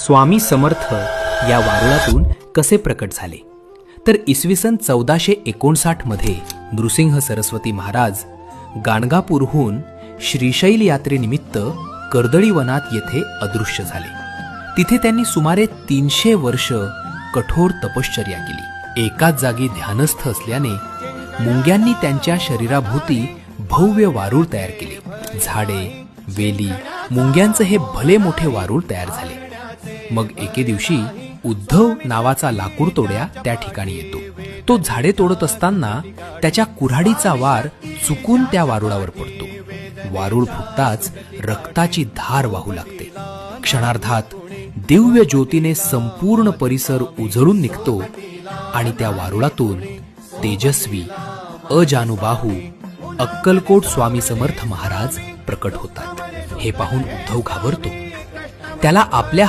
स्वामी समर्थ या वारुळातून कसे प्रकट झाले तर इसवी सन 1459 मध्ये नृसिंह सरस्वती महाराज गाणगापूरहून श्रीशैल यात्रेनिमित्त कर्दळीवनात येथे अदृश्य झाले. तिथे त्यांनी सुमारे 300 वर्ष कठोर तपश्चर्या केली. एकाच जागी ध्यानस्थ असल्याने मुंग्यांनी त्यांच्या शरीराभोवती भव्य वारूळ तयार केले. झाडे, वेली, मुंग्यांचं हे भले मोठे वारूळ तयार झाले. मग एके दिवशी उद्धव नावाचा लाकूड तोड्या त्या ठिकाणी येतो. तो झाडे तोडत असताना त्याच्या कुऱ्हाडीचा वार चुकून त्या वारुळावर पडतो. वारूळ फुटताच रक्ताची धार वाहू लागते. क्षणार्धात दिव्य ज्योतीने संपूर्ण परिसर उजळून निघतो आणि त्या वारुळातून तेजस्वी, अजानुबाहू अक्कलकोट स्वामी समर्थ महाराज प्रकट होतात. हे पाहून उद्धव घाबरतो. त्याला आपल्या